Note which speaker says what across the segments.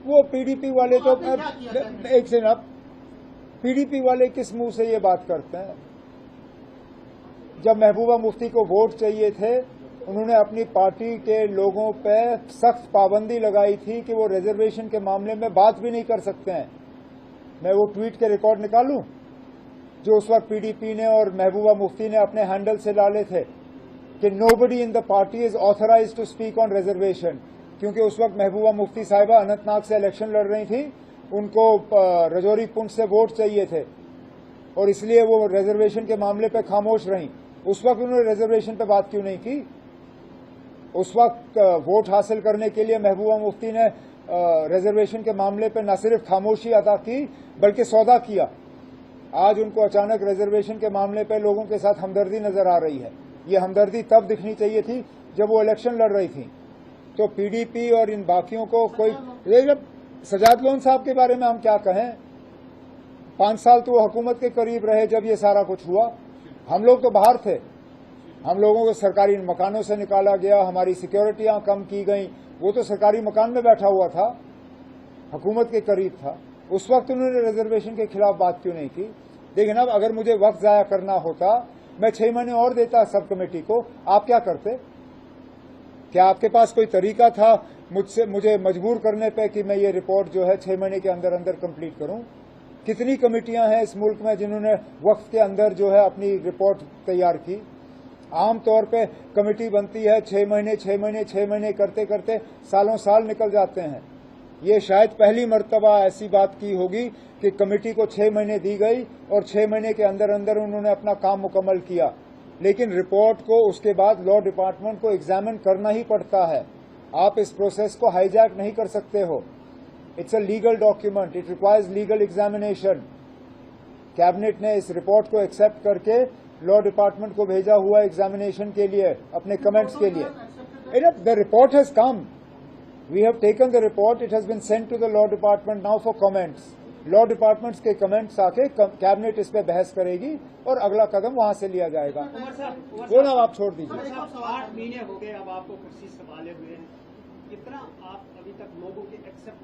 Speaker 1: वो पीडीपी वाले तो एक सेकंड, आप पीडीपी वाले किस मुंह से ये बात करते हैं? जब महबूबा मुफ्ती को वोट चाहिए थे, उन्होंने अपनी पार्टी के लोगों पे सख्त पाबंदी लगाई थी कि वो रिजर्वेशन के मामले में बात भी नहीं कर सकते हैं। मैं वो ट्वीट के रिकॉर्ड निकालूं जो उस वक्त पीडीपी ने और महबूबा मुफ्ती ने अपने हैंडल से डाले थे कि nobody in the party is authorised to speak on reservation, क्योंकि उस वक्त महबूबा मुफ्ती साहिबा अनंतनाग से इलेक्शन लड़ रही थी, उनको रजौरी पुंछ से वोट चाहिए थे और इसलिए वो रिजर्वेशन के मामले पे खामोश रहीं। उस वक्त उन्होंने रिजर्वेशन पे बात क्यों नहीं की? उस वक्त वोट हासिल करने के लिए महबूबा मुफ्ती ने रिजर्वेशन के मामले पे न सिर्फ खामोशी अदा की बल्कि सौदा किया। आज उनको अचानक रिजर्वेशन के मामले पे लोगों के साथ हमदर्दी नजर आ रही है। ये हमदर्दी तब दिखनी चाहिए थी जब वो इलेक्शन लड़ रही थी। तो पीडीपी और इन बाकियों को कोई, सजाद लोन साहब के बारे में हम क्या कहें? 5 साल तो वो हुकूमत के करीब रहे जब ये सारा कुछ हुआ। हम लोग तो बाहर थे, हम लोगों को सरकारी मकानों से निकाला गया, हमारी सिक्योरिटियां कम की गई। वो तो सरकारी मकान में बैठा हुआ था, हुकूमत के करीब था। उस वक्त उन्होंने रिजर्वेशन के खिलाफ बात क्यों नहीं की? लेकिन अब अगर मुझे वक्त जाया करना होता, मैं 6 महीने और देता सब कमेटी को, आप क्या करते? क्या आपके पास कोई तरीका था मुझे मजबूर करने पे कि मैं ये रिपोर्ट जो है 6 महीने के अंदर अंदर कंप्लीट करूं? कितनी कमेटियां हैं इस मुल्क में जिन्होंने वक्त के अंदर जो है अपनी रिपोर्ट तैयार की? आमतौर पे कमेटी बनती है 6 महीने करते करते सालों साल निकल जाते हैं। ये शायद पहली मर्तबा ऐसी बात की होगी कि कमेटी को 6 महीने दी गई और 6 महीने के अंदर अंदर उन्होंने अपना काम मुकम्मल किया। लेकिन रिपोर्ट को उसके बाद लॉ डिपार्टमेंट को एग्जामिन करना ही पड़ता है। आप इस प्रोसेस को हाईजैक नहीं कर सकते हो। It's a legal document, it requires legal examination. Cabinet ने इस रिपोर्ट को एक्सेप्ट करके लॉ डिपार्टमेंट को भेजा हुआ एग्जामिनेशन के लिए, अपने कमेंट्स के लिए। The report has come, we have taken the report, it has been sent to the law department now for comments. Law departments के कमेंट्स आके कैबिनेट इस पे बहस करेगी और अगला कदम वहां से लिया जाएगा। वो ना आप छोड़ दीजिए।
Speaker 2: 8 महीने हो गए अब आपको कुर्सी संभाले हुए हैं, कितना आप अभी तक लोगों के एक्सेप्ट?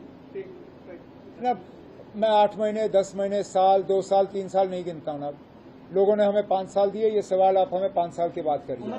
Speaker 1: मैं 8 महीने, 10 महीने, साल, 2 साल, 3 साल नहीं गिनता हूं। अब लोगों ने हमें 5 साल दिए, ये सवाल आप हमें 5 साल के बाद करिए।